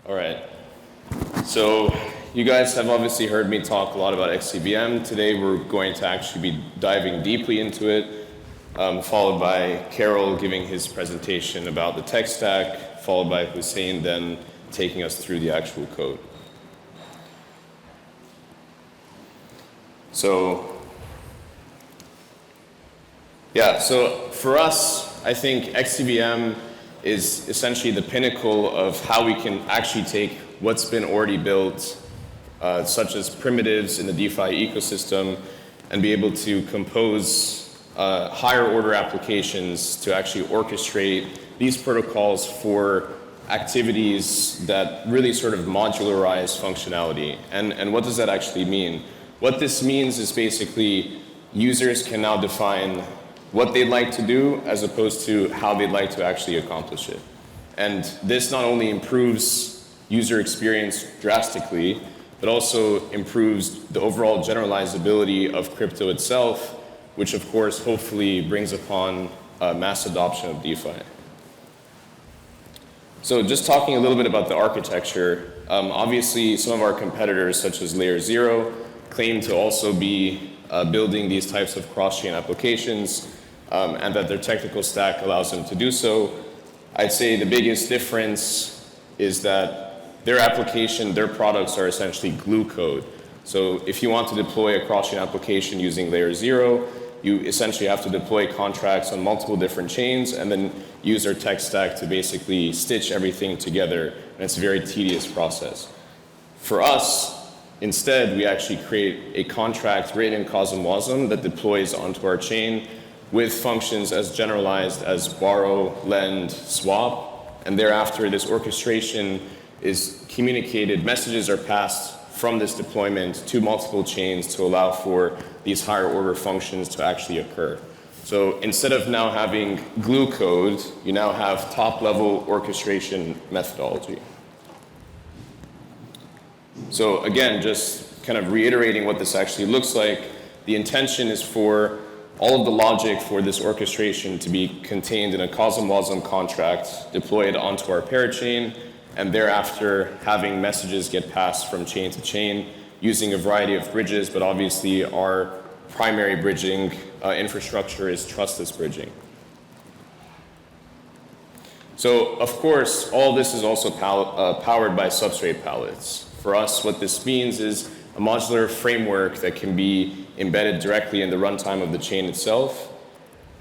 All right. So you guys have obviously heard me talk a lot about Xcvm. Today we're going to actually be diving deeply into it, followed by Karel giving his presentation about the tech stack, followed by Hussein then taking us through the actual code. So for us, I think Xcvm is essentially the pinnacle of how we can actually take what's been already built, such as primitives in the DeFi ecosystem, and be able to compose higher order applications to actually orchestrate these protocols for activities that really sort of modularize functionality. And what does that actually mean? What this means is basically users can now define what they'd like to do as opposed to how they'd like to actually accomplish it. And this not only improves user experience drastically, but also improves the overall generalizability of crypto itself, which of course hopefully brings upon mass adoption of DeFi. So just talking a little bit about the architecture, obviously some of our competitors such as Layer 0 claim to also be building these types of cross-chain applications, and that their technical stack allows them to do so. I'd say the biggest difference is that their application, their products are essentially glue code. So if you want to deploy a cross-chain application using Layer 0, you essentially have to deploy contracts on multiple different chains and then use their tech stack to basically stitch everything together, and it's a very tedious process. For us, instead, we actually create a contract written in CosmWasm that deploys onto our chain with functions as generalized as borrow, lend, swap, and thereafter this orchestration is communicated, messages are passed from this deployment to multiple chains to allow for these higher order functions to actually occur. So instead of now having glue code, you now have top-level orchestration methodology. So again, just kind of reiterating what this actually looks like, the intention is for all of the logic for this orchestration to be contained in a CosmWasm contract deployed onto our parachain, and thereafter having messages get passed from chain to chain using a variety of bridges, but obviously our primary bridging infrastructure is trustless bridging. So of course, all this is also powered by substrate palettes. For us, what this means is a modular framework that can be embedded directly in the runtime of the chain itself.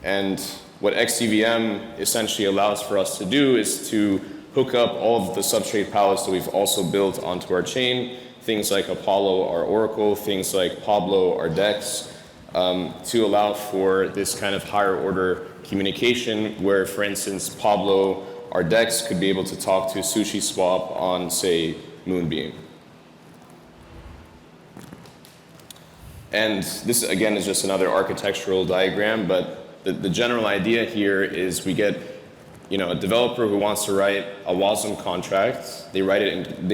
And what Xcvm essentially allows for us to do is to hook up all of the substrate palettes that we've also built onto our chain, things like Apollo, our Oracle, things like Pablo, our DEX, to allow for this kind of higher order communication where, for instance, Pablo, our DEX, could be able to talk to SushiSwap on, say, Moonbeam. And this, again, is just another architectural diagram, but the general idea here is we get a developer who wants to write a WASM contract. They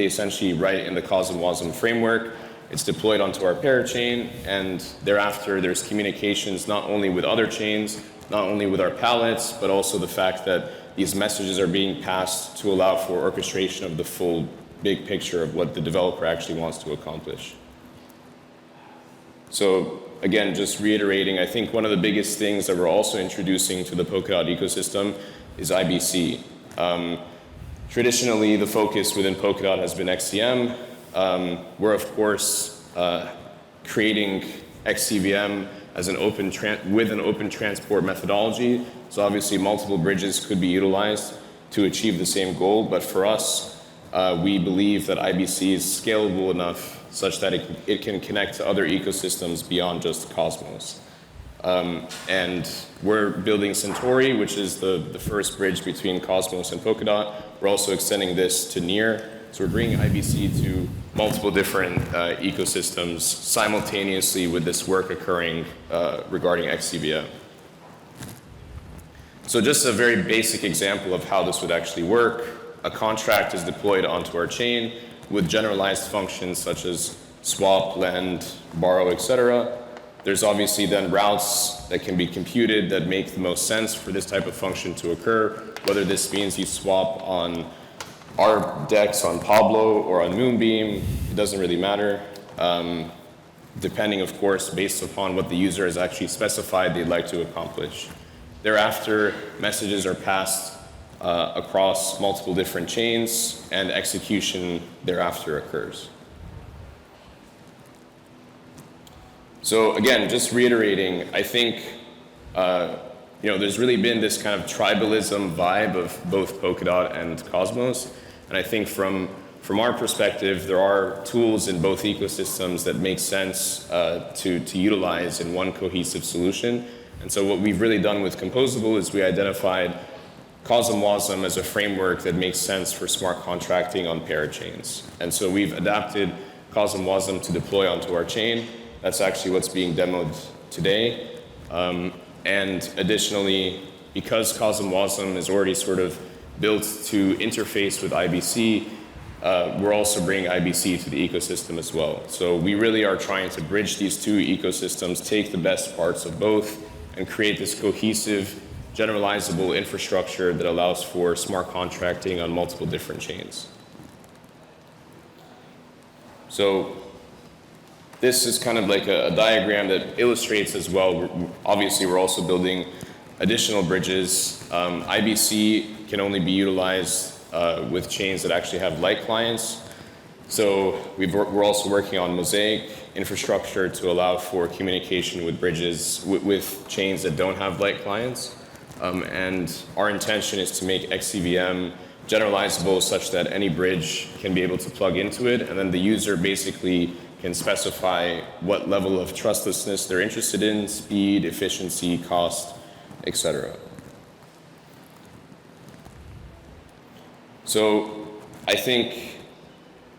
essentially write it in the CosmWasm framework. It's deployed onto our parachain, and thereafter there's communications not only with other chains, not only with our palettes, but also the fact that these messages are being passed to allow for orchestration of the full big picture of what the developer actually wants to accomplish. So again, just reiterating, I think one of the biggest things that we're also introducing to the Polkadot ecosystem is IBC. Traditionally, the focus within Polkadot has been XCM. We're of course creating Xcvm as with an open transport methodology. So obviously multiple bridges could be utilized to achieve the same goal, but for us, we believe that IBC is scalable enough such that it can connect to other ecosystems beyond just Cosmos. And we're building Centauri, which is the first bridge between Cosmos and Polkadot. We're also extending this to Near. So we're bringing IBC to multiple different ecosystems simultaneously with this work occurring regarding Xcvm. So just a very basic example of how this would actually work. A contract is deployed onto our chain with generalized functions such as swap, lend, borrow, etc. There's obviously then routes that can be computed that make the most sense for this type of function to occur, whether this means you swap on our DEX on Pablo or on Moonbeam, it doesn't really matter. Depending, of course, based upon what the user has actually specified they'd like to accomplish. Thereafter, messages are passed across multiple different chains, and execution thereafter occurs. So again, just reiterating, I think there's really been this kind of tribalism vibe of both Polkadot and Cosmos, and I think from our perspective, there are tools in both ecosystems that make sense to utilize in one cohesive solution. And so what we've really done with Composable is we identified CosmWasm as a framework that makes sense for smart contracting on parachains. And so we've adapted CosmWasm to deploy onto our chain. That's actually what's being demoed today. And additionally, because CosmWasm is already sort of built to interface with IBC, we're also bringing IBC to the ecosystem as well. So we really are trying to bridge these two ecosystems, take the best parts of both, and create this cohesive, generalizable infrastructure that allows for smart contracting on multiple different chains. So this is kind of like a diagram that illustrates as well. Obviously, we're also building additional bridges. IBC can only be utilized with chains that actually have light clients. So we're also working on Mosaic infrastructure to allow for communication with bridges with chains that don't have light clients. And our intention is to make Xcvm generalizable such that any bridge can be able to plug into it, and then the user basically can specify what level of trustlessness they're interested in, speed, efficiency, cost, etc. So I think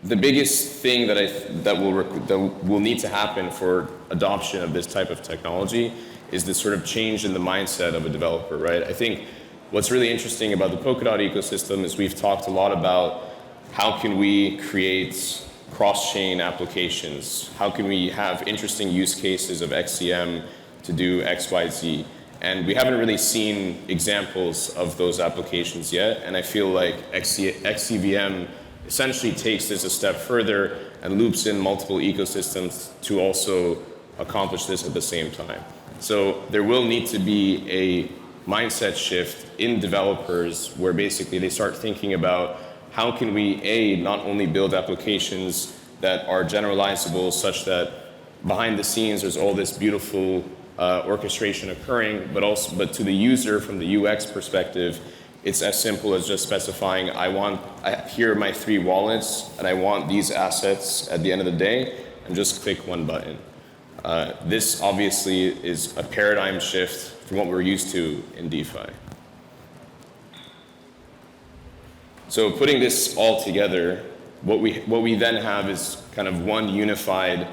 the biggest thing that will need to happen for adoption of this type of technology is this sort of change in the mindset of a developer, right? I think what's really interesting about the Polkadot ecosystem is we've talked a lot about how can we create cross-chain applications, how can we have interesting use cases of Xcvm to do X, Y, Z. And we haven't really seen examples of those applications yet, and I feel like Xcvm essentially takes this a step further and loops in multiple ecosystems to also accomplish this at the same time. So there will need to be a mindset shift in developers where basically they start thinking about how can we, not only build applications that are generalizable such that behind the scenes there's all this beautiful orchestration occurring, but to the user from the UX perspective, it's as simple as just specifying, here are my 3 wallets, and I want these assets at the end of the day, and just click one button. This obviously is a paradigm shift from what we're used to in DeFi. So putting this all together, what we then have is kind of one unified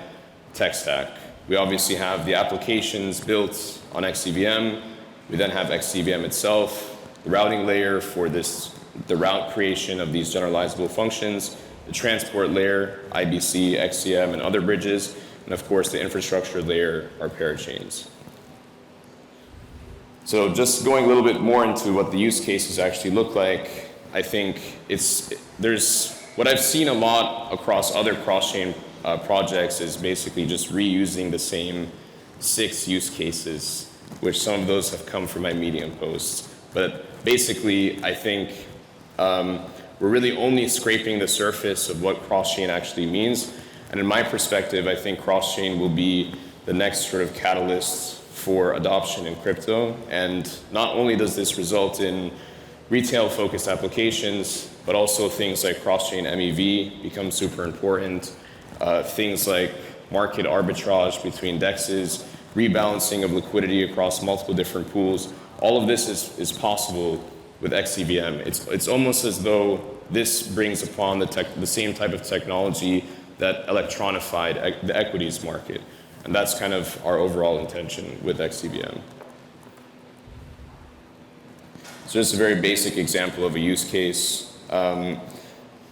tech stack. We obviously have the applications built on Xcvm. We then have Xcvm itself, the routing layer for the route creation of these generalizable functions, the transport layer, IBC, Xcvm, and other bridges, and of course the infrastructure layer, our parachains. So just going a little bit more into what the use cases actually look like, I think what I've seen a lot across other cross-chain projects is basically just reusing the same 6 use cases, which some of those have come from my Medium posts. But basically, I think we're really only scraping the surface of what cross-chain actually means. And in my perspective, I think cross-chain will be the next sort of catalyst for adoption in crypto. And not only does this result in retail-focused applications, but also things like cross-chain MEV become super important. Things like market arbitrage between DEXs, rebalancing of liquidity across multiple different pools. All of this is possible with Xcvm. It's almost as though this brings upon the same type of technology that electronified the equities market. And that's kind of our overall intention with Xcvm. So just a very basic example of a use case.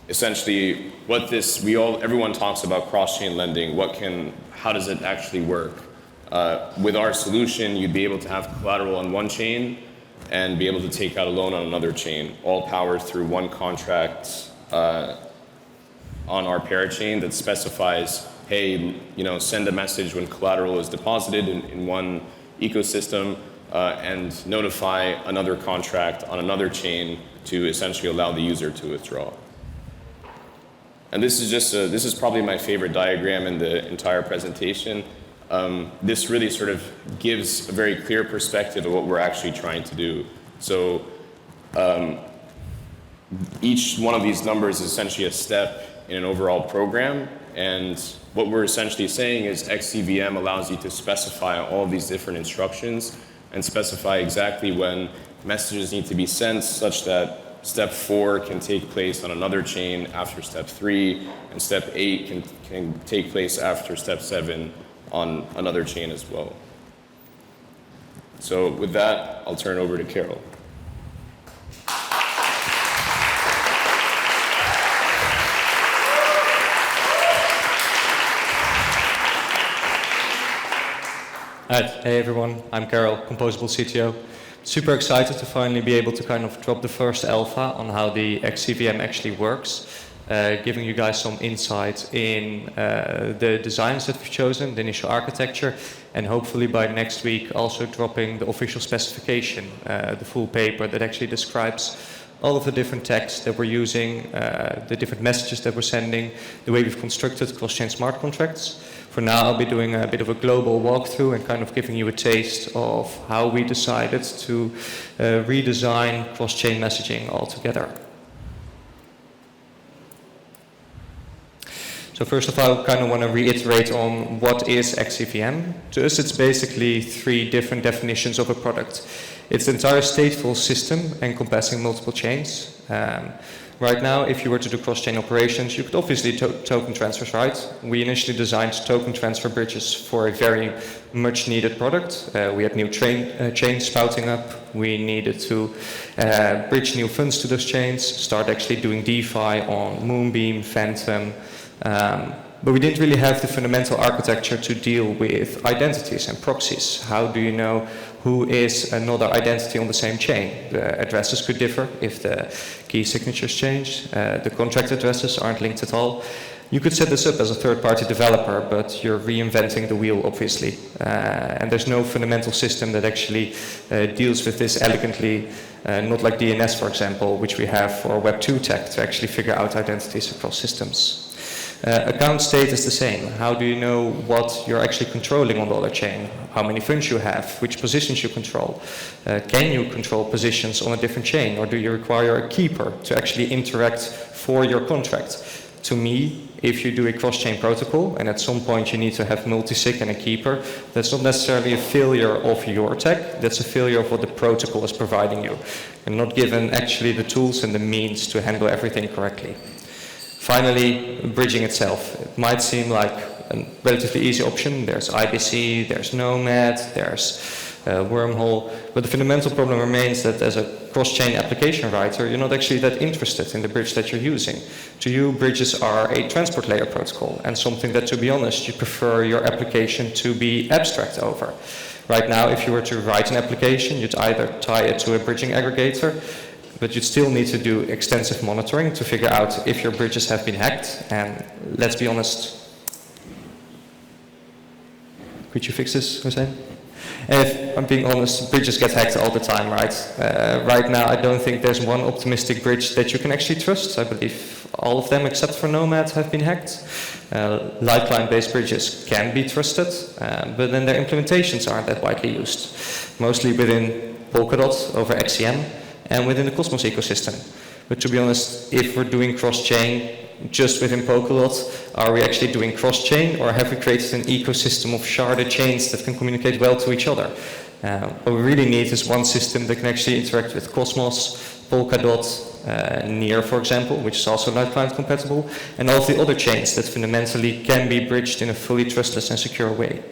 Essentially, everyone talks about cross-chain lending. How does it actually work? With our solution, you'd be able to have collateral on one chain and be able to take out a loan on another chain, all powered through one contract on our parachain that specifies, hey, send a message when collateral is deposited in one ecosystem, and notify another contract on another chain to essentially allow the user to withdraw. And this is probably my favorite diagram in the entire presentation. This really sort of gives a very clear perspective of what we're actually trying to do. So each one of these numbers is essentially a step in an overall program, and what we're essentially saying is Xcvm allows you to specify all of these different instructions and specify exactly when messages need to be sent such that step 4 can take place on another chain after step 3, and step 8 can take place after step 7 on another chain as well. So with that, I'll turn it over to Karel. Hey everyone, I'm Karel, Composable CTO. Super excited to finally be able to kind of drop the first alpha on how the Xcvm actually works, giving you guys some insight in the designs that we've chosen, the initial architecture, and hopefully by next week also dropping the official specification, the full paper that actually describes all of the different texts that we're using, the different messages that we're sending, the way we've constructed cross-chain smart contracts. For now, I'll be doing a bit of a global walkthrough and kind of giving you a taste of how we decided to redesign cross-chain messaging altogether. So first of all, I kind of want to reiterate on what is Xcvm. To us, it's basically 3 different definitions of a product. It's the entire stateful system encompassing multiple chains. Right now, if you were to do cross-chain operations, you could obviously token transfers, right? We initially designed token transfer bridges for a very much needed product. We had new chains spouting up. We needed to bridge new funds to those chains, start actually doing DeFi on Moonbeam, Phantom. But we didn't really have the fundamental architecture to deal with identities and proxies. How do you know who is another identity on the same chain? The addresses could differ if the key signatures change. The contract addresses aren't linked at all. You could set this up as a third-party developer, but you're reinventing the wheel, obviously. And there's no fundamental system that actually deals with this elegantly, not like DNS, for example, which we have for Web 2 tech to actually figure out identities across systems. Account state is the same. How do you know what you're actually controlling on the other chain? How many funds you have? Which positions you control? Can you control positions on a different chain? Or do you require a keeper to actually interact for your contract? To me, if you do a cross-chain protocol and at some point you need to have multi-sig and a keeper, that's not necessarily a failure of your tech, that's a failure of what the protocol is providing you. You're not given actually the tools and the means to handle everything correctly. Finally, bridging itself. It might seem like a relatively easy option. There's IBC, there's Nomad, there's Wormhole, but the fundamental problem remains that as a cross-chain application writer, you're not actually that interested in the bridge that you're using. To you, bridges are a transport layer protocol and something that, to be honest, you prefer your application to be abstract over. Right now, if you were to write an application, you'd either tie it to a bridging aggregator, but you'd still need to do extensive monitoring to figure out if your bridges have been hacked. And let's be honest. Could you fix this, Hussein? If I'm being honest, bridges get hacked all the time, right? Right now, I don't think there's one optimistic bridge that you can actually trust. I believe all of them, except for Nomad, have been hacked. Lifeline-based bridges can be trusted, but then their implementations aren't that widely used. Mostly within Polkadot over Xcvm, and within the Cosmos ecosystem. But to be honest, if we're doing cross-chain just within Polkadot, are we actually doing cross-chain, or have we created an ecosystem of sharded chains that can communicate well to each other? What we really need is one system that can actually interact with Cosmos, Polkadot, Near, for example, which is also Lifeline compatible, and all of the other chains that fundamentally can be bridged in a fully trustless and secure way.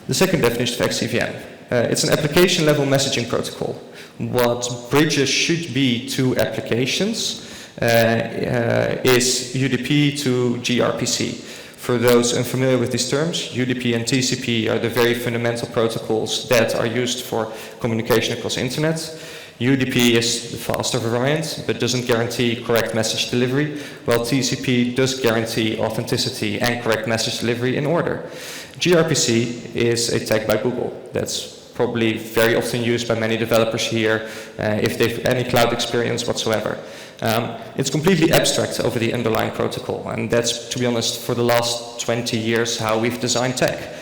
The second definition of Xcvm. It's an application-level messaging protocol. What bridges should be to applications is UDP to gRPC. For those unfamiliar with these terms, UDP and TCP are the very fundamental protocols that are used for communication across the internet. UDP is the faster variant, but doesn't guarantee correct message delivery, while TCP does guarantee authenticity and correct message delivery in order. gRPC is a tag by Google that's probably very often used by many developers here if they've any cloud experience whatsoever. It's completely abstract over the underlying protocol, and that's, to be honest, for the last 20 years how we've designed tech.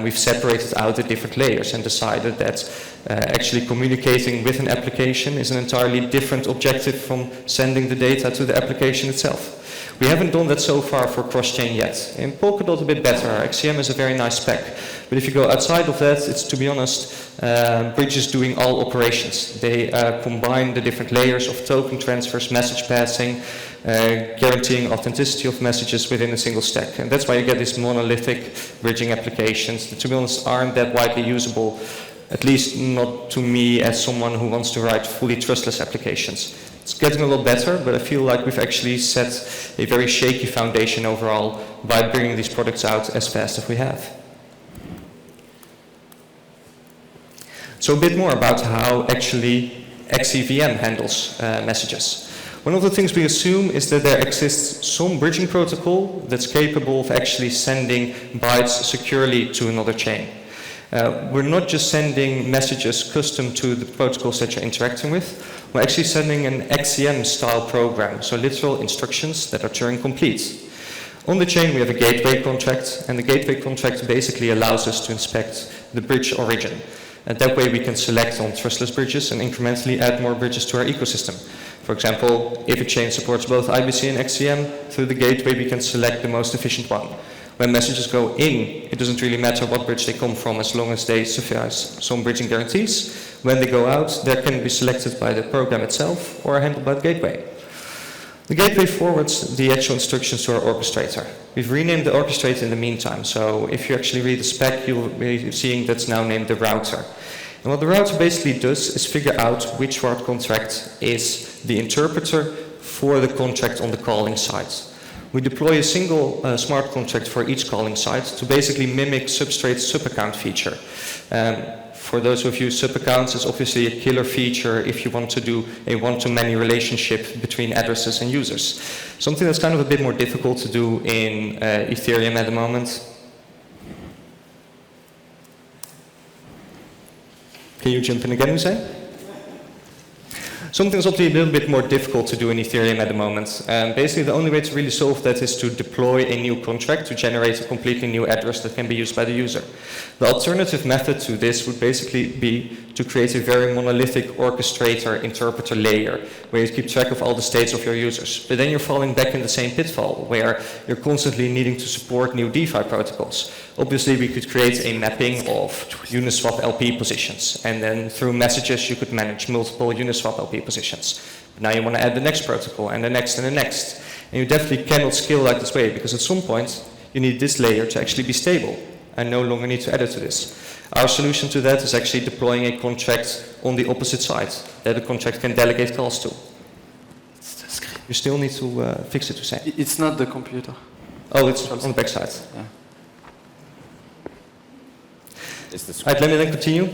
We've separated out the different layers and decided that actually communicating with an application is an entirely different objective from sending the data to the application itself. We haven't done that so far for cross-chain yet. In Polkadot a bit better. Xcvm is a very nice spec. But if you go outside of that, it's, to be honest, bridges doing all operations. They combine the different layers of token transfers, message passing, guaranteeing authenticity of messages within a single stack. And that's why you get these monolithic bridging applications that, to be honest, aren't that widely usable, at least not to me as someone who wants to write fully trustless applications. It's getting a lot better, but I feel like we've actually set a very shaky foundation overall by bringing these products out as fast as we have. So a bit more about how actually Xcvm handles messages. One of the things we assume is that there exists some bridging protocol that's capable of actually sending bytes securely to another chain. We're not just sending messages custom to the protocols that you're interacting with. We're actually sending an Xcvm style program, so literal instructions that are Turing complete. On the chain we have a gateway contract, and the gateway contract basically allows us to inspect the bridge origin. And that way we can select on trustless bridges and incrementally add more bridges to our ecosystem. For example, if a chain supports both IBC and Xcvm, through the gateway we can select the most efficient one. When messages go in, it doesn't really matter what bridge they come from as long as they suffice some bridging guarantees. When they go out, they can be selected by the program itself or handled by the gateway. The gateway forwards the actual instructions to our orchestrator. We've renamed the orchestrator in the meantime, so if you actually read the spec, you'll be seeing that's now named the router. And what the router basically does is figure out which smart contract is the interpreter for the contract on the calling side. We deploy a single smart contract for each calling site to basically mimic Substrate's subaccount feature. For those of you, subaccounts is obviously a killer feature if you want to do a one-to-many relationship between addresses and users. Something that's kind of a bit more difficult to do in Ethereum at the moment. Can you jump in again, Hussein? Something's obviously a little bit more difficult to do in Ethereum at the moment. Basically, the only way to really solve that is to deploy a new contract to generate a completely new address that can be used by the user. The alternative method to this would basically be to create a very monolithic orchestrator interpreter layer where you keep track of all the states of your users. But then you're falling back in the same pitfall where you're constantly needing to support new DeFi protocols. Obviously, we could create a mapping of Uniswap LP positions, and then through messages you could manage multiple Uniswap LP positions. But now you want to add the next protocol and the next and the next. And you definitely cannot scale like this way because at some point you need this layer to actually be stable and no longer need to add it to this. Our solution to that is actually deploying a contract on the opposite side that the contract can delegate calls to. You still need to fix it, to say. It's not the computer. Oh, it's on the back side. Yeah. Right, let me then continue.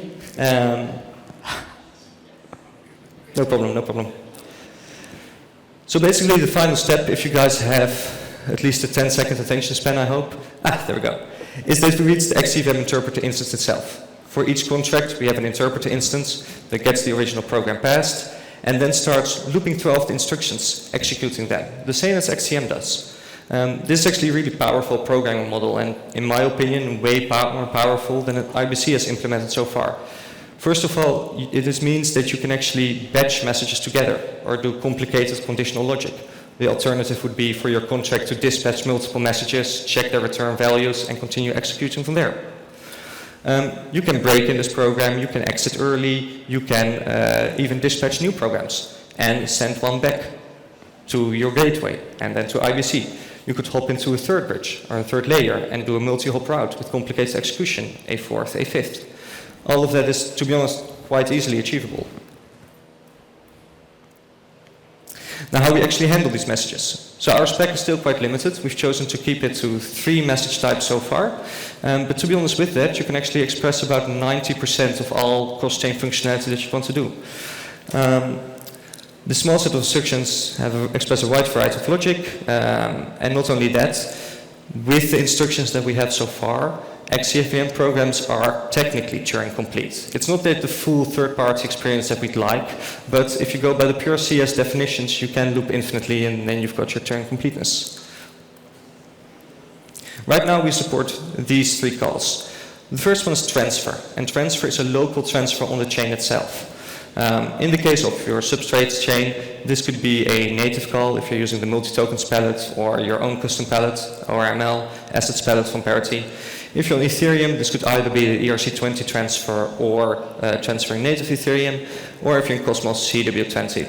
No problem, no problem. So basically the final step, if you guys have at least a 10-second attention span, I hope. There we go. Is that we reach the Xcvm Interpreter instance itself. For each contract, we have an interpreter instance that gets the original program passed and then starts looping through all of the instructions, executing them, the same as Xcvm does. This is actually a really powerful programming model and, in my opinion, way more powerful than IBC has implemented so far. First of all, this means that you can actually batch messages together or do complicated conditional logic. The alternative would be for your contract to dispatch multiple messages, check their return values, and continue executing from there. You can break in this program, you can exit early, you can even dispatch new programs and send one back to your gateway and then to IBC. You could hop into a third bridge or a third layer and do a multi-hop route with complicated execution, a fourth, a fifth. All of that is, to be honest, quite easily achievable. Now, how we actually handle these messages. So our spec is still quite limited. We've chosen to keep it to 3 message types so far. But to be honest with that, you can actually express about 90% of all cross-chain functionality that you want to do. The small set of instructions express a wide variety of logic, and not only that, with the instructions that we have so far, Xcvm programs are technically Turing complete. It's not that the full third-party experience that we'd like, but if you go by the pure CS definitions, you can loop infinitely and then you've got your Turing completeness. Right now we support these 3 calls. The first one is transfer, and transfer is a local transfer on the chain itself. In the case of your substrate chain, this could be a native call if you're using the multi-tokens palette or your own custom palette or ML assets palette from Parity. If you're on Ethereum, this could either be the ERC20 transfer or transferring native Ethereum, or if you're in Cosmos, CW20.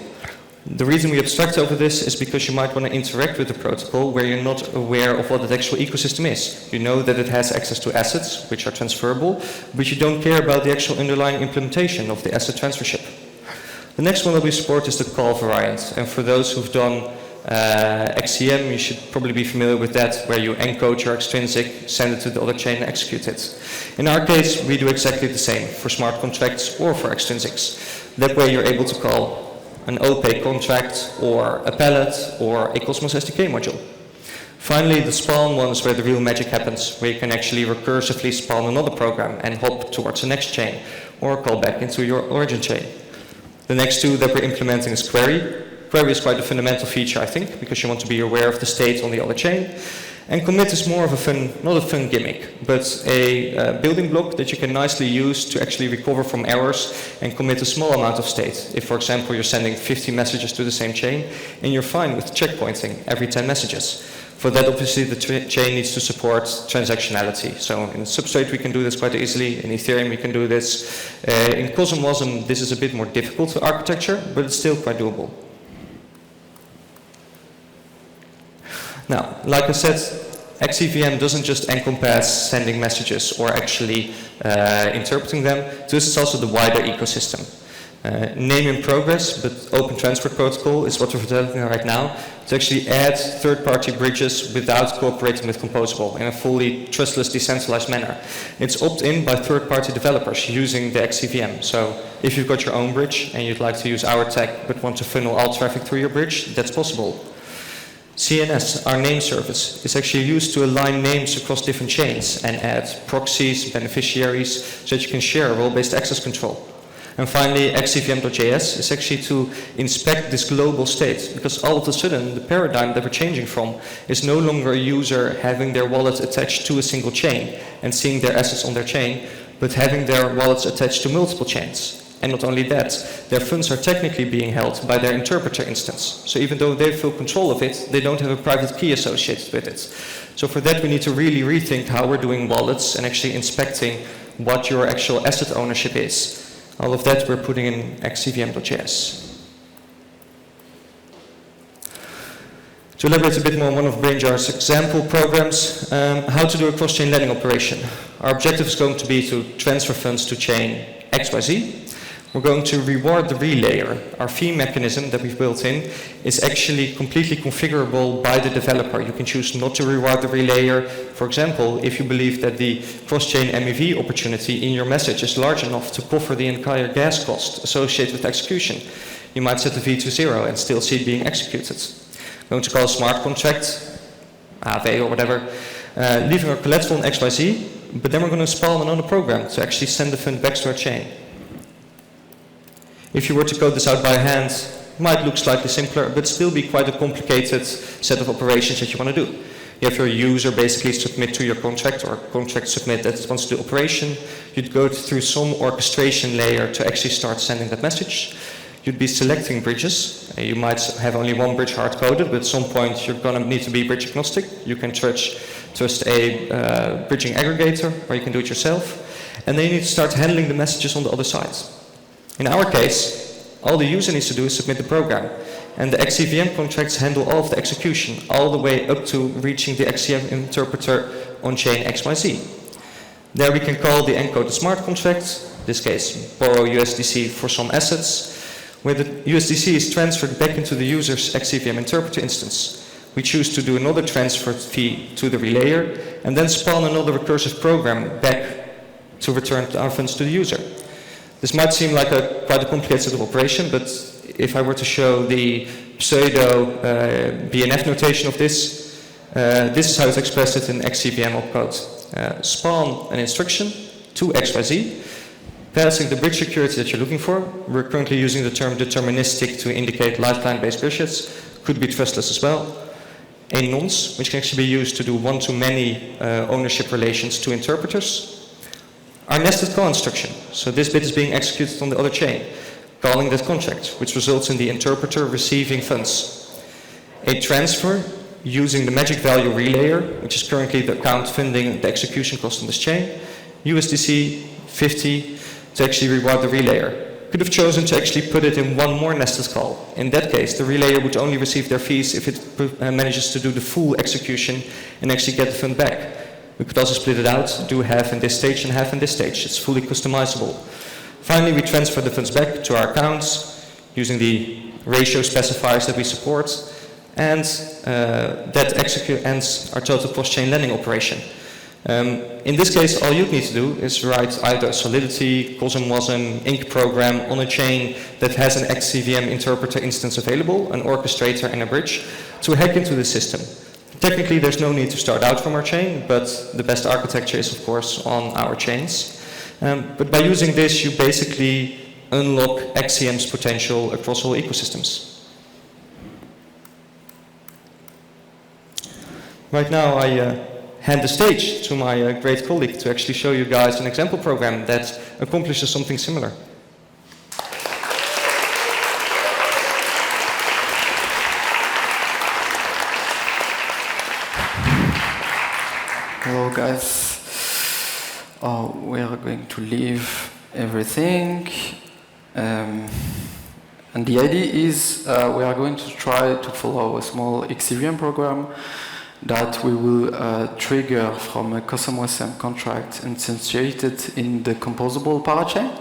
The reason we abstract over this is because you might want to interact with the protocol where you're not aware of what the actual ecosystem is. You know that it has access to assets, which are transferable, but you don't care about the actual underlying implementation of the asset transfership. The next one that we support is the call variant. And for those who've done Xcvm, you should probably be familiar with that, where you encode your extrinsic, send it to the other chain and execute it. In our case, we do exactly the same for smart contracts or for extrinsics. That way you're able to call an OPay contract or a pallet or a Cosmos SDK module. Finally, the spawn one is where the real magic happens, where you can actually recursively spawn another program and hop towards the next chain or call back into your origin chain. The next 2 that we're implementing is query. Query is quite a fundamental feature, I think, because you want to be aware of the state on the other chain. And commit is more of a fun, not a fun gimmick, but a building block that you can nicely use to actually recover from errors and commit a small amount of state. If, for example, you're sending 50 messages to the same chain, and you're fine with checkpointing every 10 messages. For that, obviously, the chain needs to support transactionality. So in Substrate, we can do this quite easily. In Ethereum, we can do this. In Cosmos, this is a bit more difficult for architecture, but it's still quite doable. Now, like I said, Xcvm doesn't just encompass sending messages or actually interpreting them. This is also the wider ecosystem. Name in progress, but Open Transport Protocol is what we're developing right now to actually add third-party bridges without cooperating with Composable in a fully trustless, decentralized manner. It's opt-in by third-party developers using the Xcvm. So if you've got your own bridge and you'd like to use our tech but want to funnel all traffic through your bridge, that's possible. CNS, our name service, is actually used to align names across different chains and add proxies, beneficiaries, so that you can share role-based access control. And finally, Xcvm.js is actually to inspect this global state, because all of a sudden, the paradigm that we're changing from is no longer a user having their wallet attached to a single chain and seeing their assets on their chain, but having their wallets attached to multiple chains. And not only that, their funds are technically being held by their interpreter instance. So even though they feel control of it, they don't have a private key associated with it. So for that, we need to really rethink how we're doing wallets and actually inspecting what your actual asset ownership is. All of that we're putting in Xcvm.js. To elaborate a bit more on one of BrainJar's example programs, how to do a cross-chain lending operation. Our objective is going to be to transfer funds to chain XYZ. We're going to reward the relayer. Our fee mechanism that we've built in is actually completely configurable by the developer. You can choose not to reward the relayer. For example, if you believe that the cross-chain MEV opportunity in your message is large enough to cover the entire gas cost associated with execution, you might set the fee to 0 and still see it being executed. I'm going to call a smart contract, AV or whatever, leaving our collateral on XYZ, but then we're going to spawn another program to actually send the fund back to our chain. If you were to code this out by hand, it might look slightly simpler, but still be quite a complicated set of operations that you want to do. You have your user basically submit to your contract, or contract submit that wants to do operation. You'd go through some orchestration layer to actually start sending that message. You'd be selecting bridges. You might have only one bridge hard-coded, but at some point you're going to need to be bridge agnostic. You can trust a bridging aggregator, or you can do it yourself. And then you need to start handling the messages on the other side. In our case, all the user needs to do is submit the program, and the Xcvm contracts handle all of the execution, all the way up to reaching the Xcvm Interpreter on chain XYZ. There we can call the encoded smart contract, in this case borrow USDC for some assets, where the USDC is transferred back into the user's Xcvm Interpreter instance. We choose to do another transfer fee to the relayer, and then spawn another recursive program back to return our funds to the user. This might seem like quite a complicated operation, but if I were to show the pseudo BNF notation of this, this is how it's expressed in Xcvm opcode. Spawn an instruction to XYZ, passing the bridge security that you're looking for. We're currently using the term deterministic to indicate live-client-based bridges. Could be trustless as well. A nonce, which can actually be used to do one-to-many ownership relations to interpreters. Our nested call instruction. So this bit is being executed on the other chain, calling that contract, which results in the interpreter receiving funds. A transfer, using the magic value relayer, which is currently the account funding the execution cost on this chain, USDC 50 to actually reward the relayer. Could have chosen to actually put it in one more nested call. In that case, the relayer would only receive their fees if it manages to do the full execution and actually get the fund back. We could also split it out, do half in this stage and half in this stage. It's fully customizable. Finally, we transfer the funds back to our accounts using the ratio specifiers that we support, and that ends our total cross-chain lending operation. In this case, all you need to do is write either a Solidity, COSM-WASM, Inc program on a chain that has an Xcvm interpreter instance available, an orchestrator and a bridge, to hack into the system. Technically, there's no need to start out from our chain, but the best architecture is, of course, on our chains. But by using this, you basically unlock Xcvm's potential across all ecosystems. Right now, I hand the stage to my great colleague to actually show you guys an example program that accomplishes something similar. Hello guys. We are going to leave everything. And the idea is we are going to try to follow a small Xcvm program that we will trigger from a COSM-WASM contract instantiated in the Composable parachain.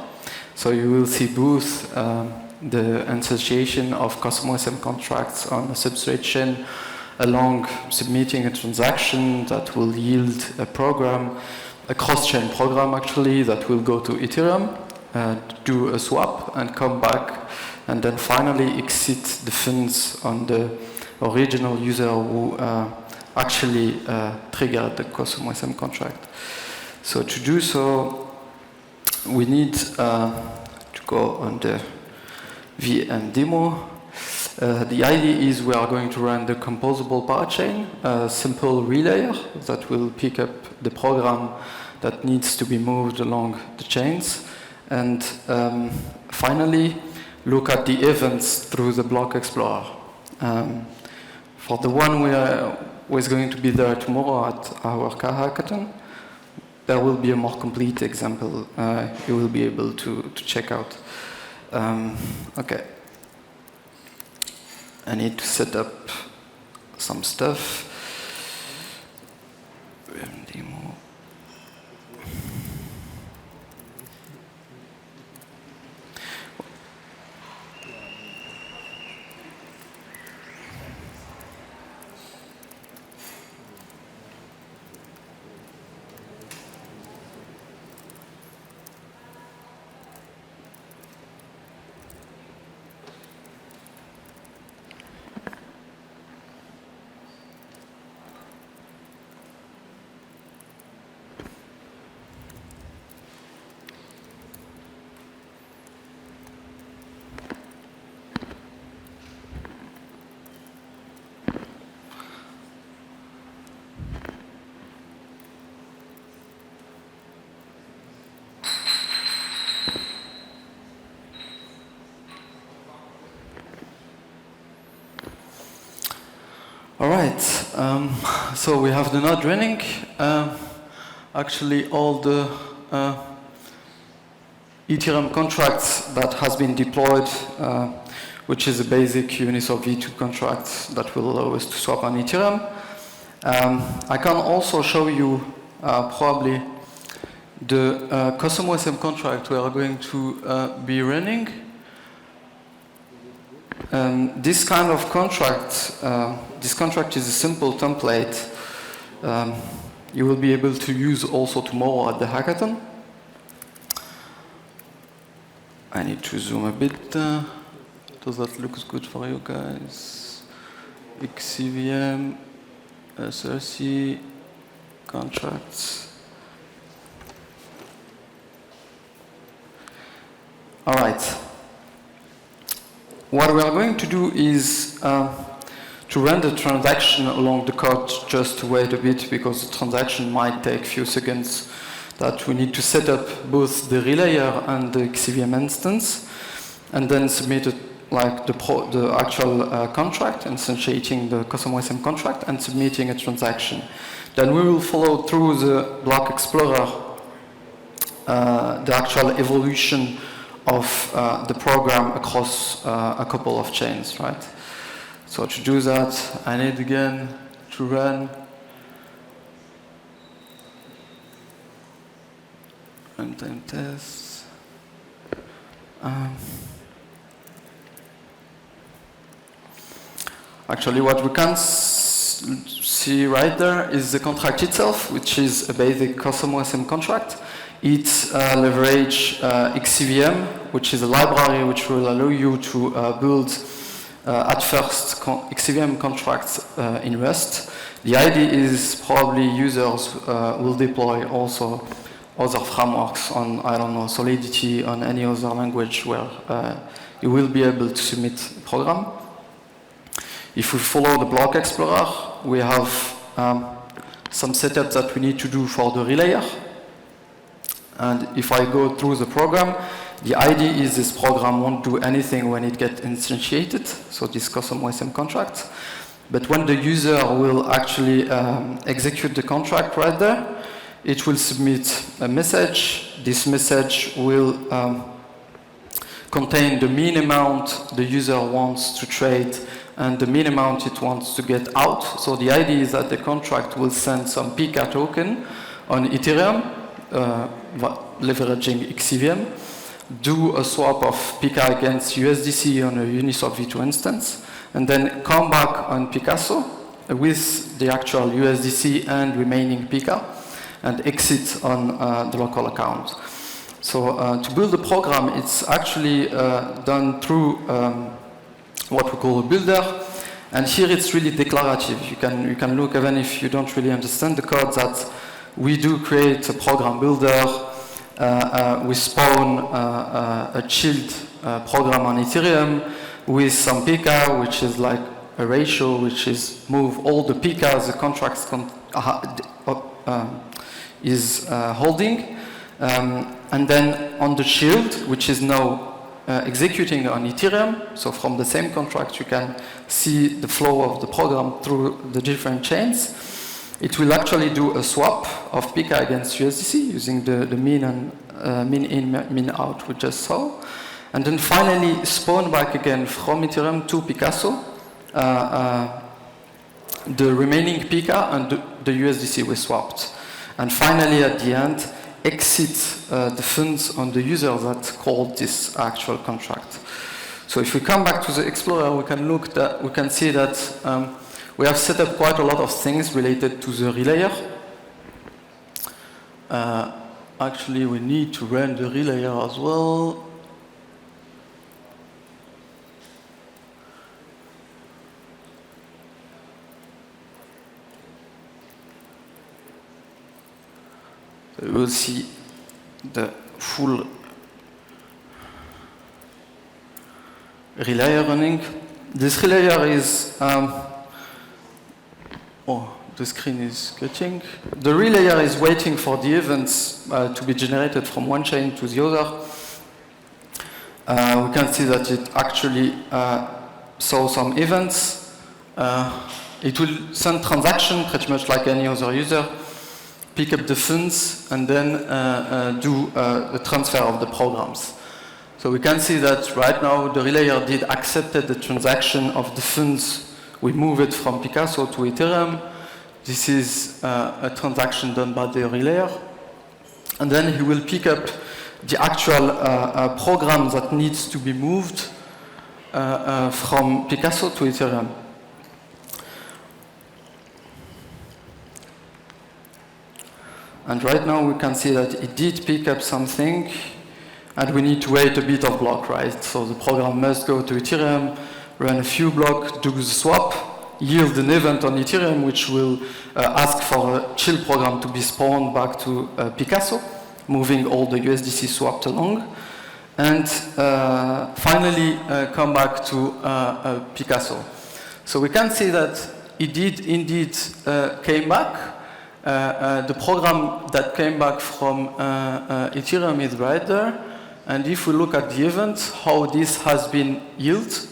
So you will see both the instantiation of COSM-WASM contracts on a substrate chain along submitting a transaction that will yield a program, a cross-chain program actually, that will go to Ethereum, do a swap and come back, and then finally exit the funds on the original user who actually triggered the COSM-WASM contract. So to do so, we need to go on the VM demo. The idea is we are going to run the Composable parachain, a simple relayer that will pick up the program that needs to be moved along the chains, and finally look at the events through the block explorer. For the one who is going to be there tomorrow at our hackathon, there will be a more complete example you will be able to check out. Okay. I need to set up some stuff. Demo. All right, so we have the node running. Actually, all the Ethereum contracts that has been deployed, which is a basic Uniswap v2 contract that will allow us to swap on Ethereum. I can also show you probably the COSM-WASM contract we are going to be running. This kind of contract, this contract is a simple template you will be able to use also tomorrow at the hackathon. need to zoom a bit. Does that look good for you guys? Xcvm, SRC, contracts. All right. What we are going to do is to run the transaction along the code, just to wait a bit, because the transaction might take a few seconds, that we need to set up both the relayer and the Xcvm instance, and then submit it, like the actual contract, instantiating the Composable contract and submitting a transaction. Then we will follow through the block explorer the actual evolution of the program across a couple of chains, right? So to do that, I need again to run runtime tests. Actually, what we can see right there is the contract itself, which is a basic Composable contract. It leverages Xcvm, which is a library which will allow you to build at first Xcvm contracts in Rust. The idea is probably users will deploy also other frameworks on, I don't know, Solidity, on any other language where you will be able to submit a program. If we follow the block explorer, we have some setup that we need to do for the relayer. And if I go through the program, the idea is this program won't do anything when it gets instantiated, so this Composable contract. But when the user will actually execute the contract right there, it will submit a message. This message will contain the mean amount the user wants to trade and the mean amount it wants to get out. So the idea is that the contract will send some PK token on Ethereum, leveraging Xcvm, do a swap of PK against USDC on a Uniswap v2 instance, and then come back on Picasso with the actual USDC and remaining PK, and exit on the local account. So to build the program, it's actually done through what we call a builder, and here it's really declarative. You can look, even if you don't really understand the code, that we do create a program builder. We spawn a chilled program on Ethereum with some PK, which is like a ratio, which is move all the PKs the contracts is holding. And then on the shield, which is now executing on Ethereum, so from the same contract you can see the flow of the program through the different chains. It will actually do a swap of PK against USDC using the mean and mean in, mean out we just saw. And then finally spawn back again from Ethereum to Picasso the remaining PK and the USDC we swapped. And finally at the end, exit the funds on the user that called this actual contract. So if we come back to the Explorer, we can see that we have set up quite a lot of things related to the relayer. Actually, we need to run the relayer as well. So we will see the full relayer running. This relayer is the screen is cutting. The relayer is waiting for the events to be generated from one chain to the other. We can see that it actually saw some events. It will send transaction pretty much like any other user, pick up the funds, and then do the transfer of the programs. So we can see that right now the relayer did accepted the transaction of the funds. We move it from Picasso to Ethereum. This is a transaction done by the relayer. And then he will pick up the actual program that needs to be moved from Picasso to Ethereum. And right now we can see that it did pick up something. and we need to wait a bit of block, right? So the program must go to Ethereum, run a few blocks, do the swap, yield an event on Ethereum, which will ask for a chill program to be spawned back to Picasso, moving all the USDC swapped along, and finally come back to Picasso. So we can see that it did indeed came back. The program that came back from Ethereum is right there. And if we look at the event, how this has been yielded,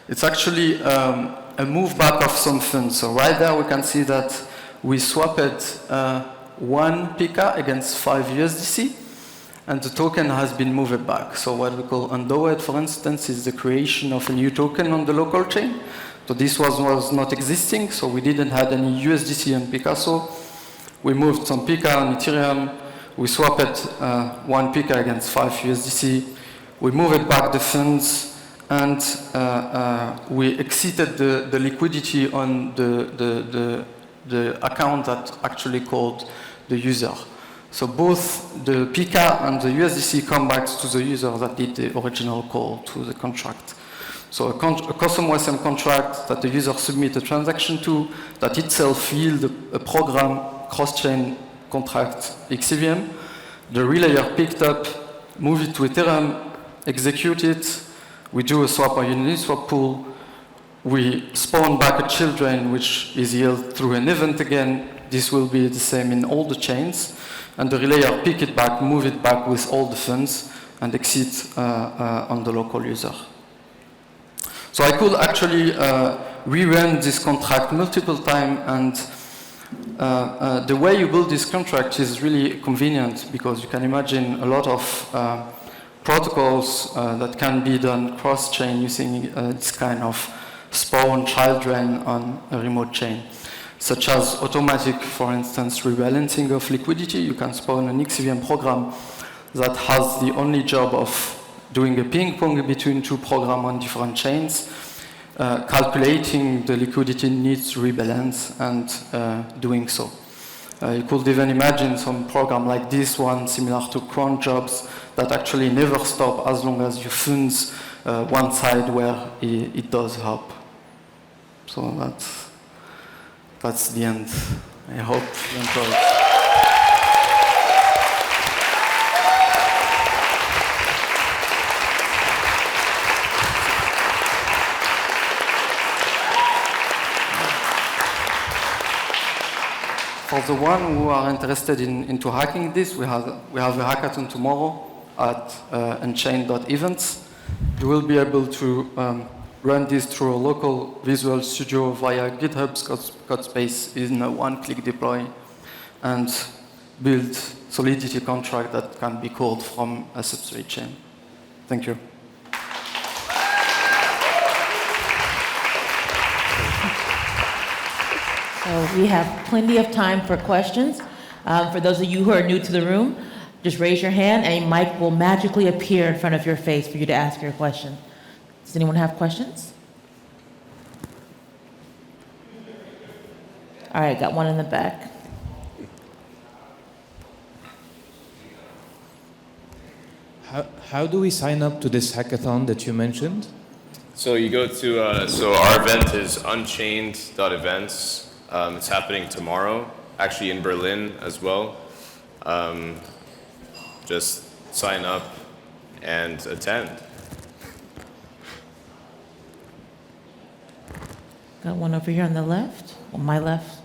it's actually a move back of some funds. So right there we can see that we swapped 1 Pika against 5 USDC, and the token has been moved back. So what we call Untitled, for instance, is the creation of a new token on the local chain. So this was not existing, so we didn't have any USDC on Picasso. We moved some Pika on Ethereum. We swapped 1 Pika against 5 USDC. We moved back the funds, and we exceeded the liquidity on the account that actually called the user. So both the Pika and the USDC come back to the user that did the original call to the contract. So a custom OSM contract that the user submits a transaction to, that itself yields a program cross-chain contract Xcvm. The relayer picked up, moved it to Ethereum, execute it. We do a swap on Uniswap pool. We spawn back a children, which is yielded through an event again. This will be the same in all the chains. And the relayer pick it back, move it back with all the funds, and exit on the local user. So I could actually rerun this contract multiple times, and the way you build this contract is really convenient, because you can imagine a lot of protocols that can be done cross-chain using this kind of spawn children on a remote chain, such as automatic, for instance, rebalancing of liquidity. You can spawn an Xcvm program that has the only job of doing a ping pong between two programs on different chains, calculating the liquidity needs to rebalance, and doing so. You could even imagine some program like this one, similar to cron jobs, that actually never stop as long as you funds one side where it does help. So that's the end. I hope you enjoyed. For the one who are interested into hacking this, we have a hackathon tomorrow at unchained.events. You will be able to run this through a local Visual Studio via GitHub's Codespace in a one-click deploy, and build Solidity contract that can be called from a substrate chain. Thank you. So we have plenty of time for questions. For those of you who are new to the room, just raise your hand and a mic will magically appear in front of your face for you to ask your question. Does anyone have questions? All right, got one in the back. How do we sign up to this hackathon that you mentioned? So you go to, so our event is unchained.events. It's happening tomorrow, actually in Berlin as well. Just sign up and attend. Got one over here on the left, on my left.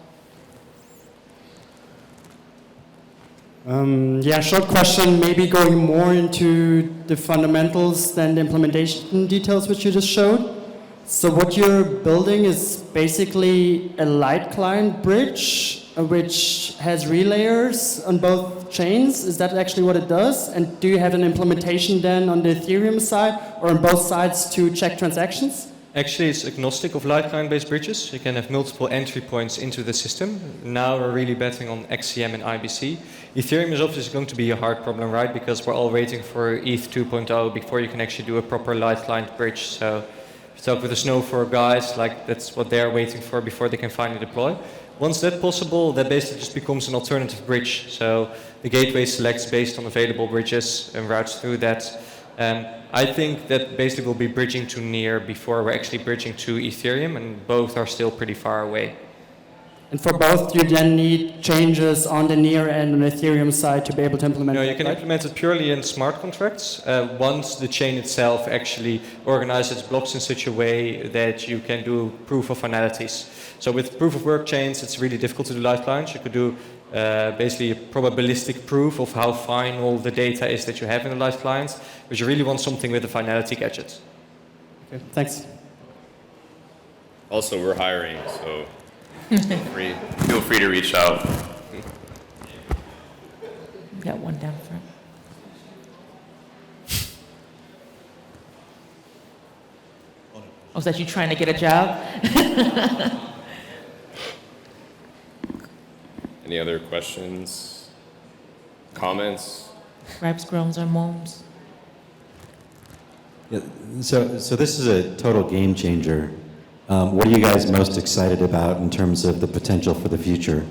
Yeah, short question, maybe going more into the fundamentals than the implementation details which you just showed. So what you're building is basically a light client bridge which has relayers on both chains. Is that actually what it does? And do you have an implementation then on the Ethereum side or on both sides to check transactions? Actually, it's agnostic of light client-based bridges. You can have multiple entry points into the system. Now we're really betting on Xcvm and IBC. Ethereum is obviously going to be a hard problem, right? Because we're all waiting for ETH 2.0 before you can actually do a proper light client bridge. So if you talk with the Snow4 guys, like that's what they're waiting for before they can finally deploy. Once that's possible, that basically just becomes an alternative bridge. So the gateway selects based on available bridges and routes through that. I think that basically we'll be bridging to near before we're actually bridging to Ethereum, and both are still pretty far away. And for both, you then need changes on the near and on the Ethereum side to be able to implement No, it, you can right? implement it purely in smart contracts once the chain itself actually organizes its blocks in such a way that you can do proof of finalities. So with proof of work chains, it's really difficult to do live clients. You could do basically a probabilistic proof of how final the data is that you have in a live client, but you really want something with a finality gadget. Okay, thanks. Also, we're hiring, so feel free to reach out. We got one down front. Oh, is that you trying to get a job? Any other questions? Comments? Gripes, groans, or moans? Yeah, so this is a total game changer. What are you guys most excited about in terms of the potential for the future?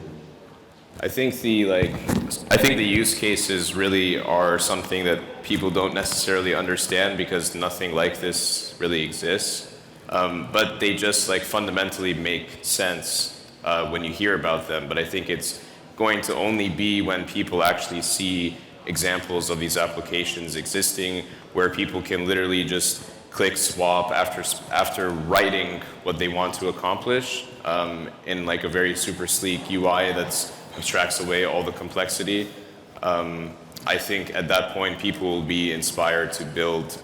I think the use cases really are something that people don't necessarily understand because nothing like this really exists. But they just fundamentally make sense when you hear about them. But I think it's going to only be when people actually see examples of these applications existing where people can literally just click swap after writing what they want to accomplish in a very super sleek UI that abstracts away all the complexity. I think at that point people will be inspired to build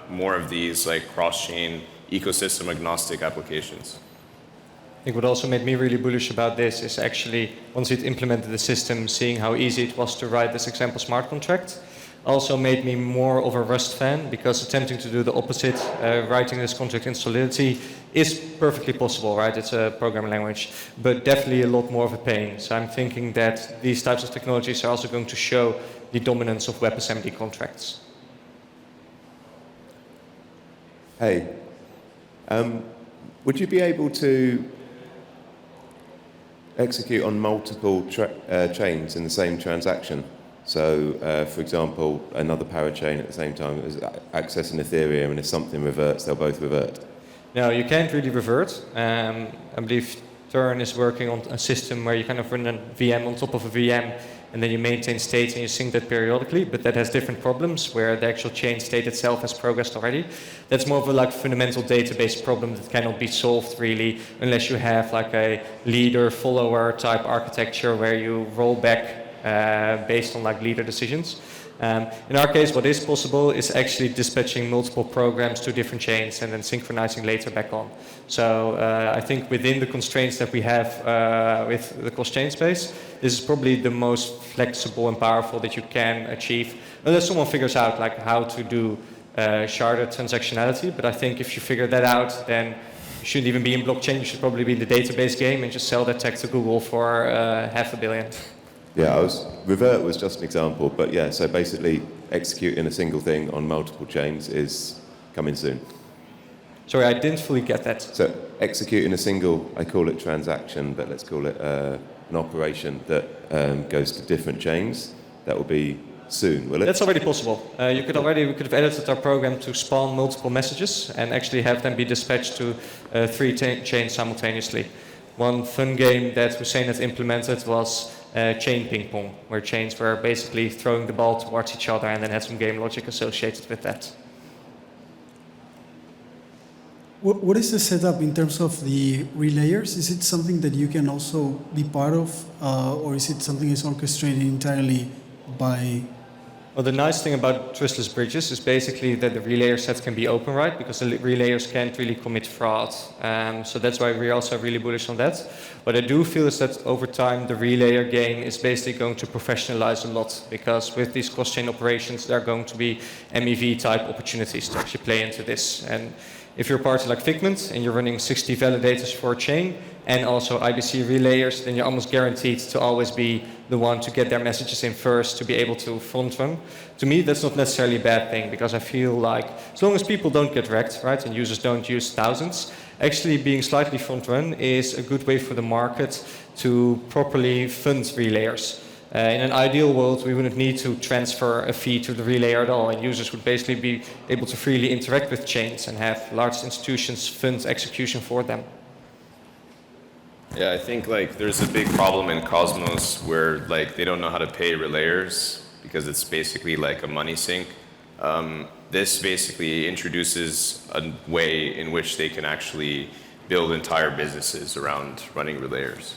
more of these cross-chain ecosystem agnostic applications. I think what also made me really bullish about this is actually, once we'd implemented the system, seeing how easy it was to write this example smart contract. Also made me more of a Rust fan, because attempting to do the opposite, writing this contract in Solidity, is perfectly possible, right? It's a programming language, but definitely a lot more of a pain. So I'm thinking that these types of technologies are also going to show the dominance of WebAssembly contracts. Hey, would you be able to execute on multiple chains in the same transaction? So, for example, another parachain at the same time is accessing Ethereum, and if something reverts, they'll both revert. No, you can't really revert. I believe Turn is working on a system where you kind of run a VM on top of a VM, and then you maintain state and you sync that periodically, but that has different problems where the actual chain state itself has progressed already. That's more of a fundamental database problem that cannot be solved really unless you have a leader-follower type architecture where you roll back based on leader decisions. In our case, what is possible is actually dispatching multiple programs to different chains and then synchronizing later back on. So I think within the constraints that we have with the cross-chain space, this is probably the most flexible and powerful that you can achieve, unless someone figures out how to do sharded transactionality. But I think if you figure that out, then you shouldn't even be in blockchain. You should probably be in the database game and just sell that tech to Google for $500 million. Yeah, revert was just an example, but yeah, so basically executing a single thing on multiple chains is coming soon. Sorry, I didn't fully get that. So executing a single, I call it transaction, but let's call it an operation that goes to different chains. That will be soon, will it? That's already possible. We could have edited our program to spawn multiple messages and actually have them be dispatched to 3 chains simultaneously. One fun game that Hussein had implemented was chain ping pong, where chains were basically throwing the ball towards each other and then had some game logic associated with that. What is the setup in terms of the relayers? Is it something that you can also be part of, or is it something that's orchestrated entirely by? Well, the nice thing about trustless bridges is basically that the relayer sets can be open, right? Because the relayers can't really commit fraud. So that's why we're also really bullish on that. What I do feel is that over time, the relayer game is basically going to professionalize a lot, because with these cross-chain operations, there are going to be MEV-type opportunities to actually play into this. And if you're a party like Figment and you're running 60 validators for a chain and also IBC relayers, then you're almost guaranteed to always be the one to get their messages in first to be able to front run. To me, that's not necessarily a bad thing, because I feel like as long as people don't get wrecked, right, and users don't use thousands, actually being slightly front run is a good way for the market to properly fund relayers. In an ideal world, we wouldn't need to transfer a fee to the relayer at all, and users would basically be able to freely interact with chains and have large institutions fund execution for them. Yeah, I think like there's a big problem in Cosmos where like they don't know how to pay relayers because it's basically like a money sink. This basically introduces a way in which they can actually build entire businesses around running relayers.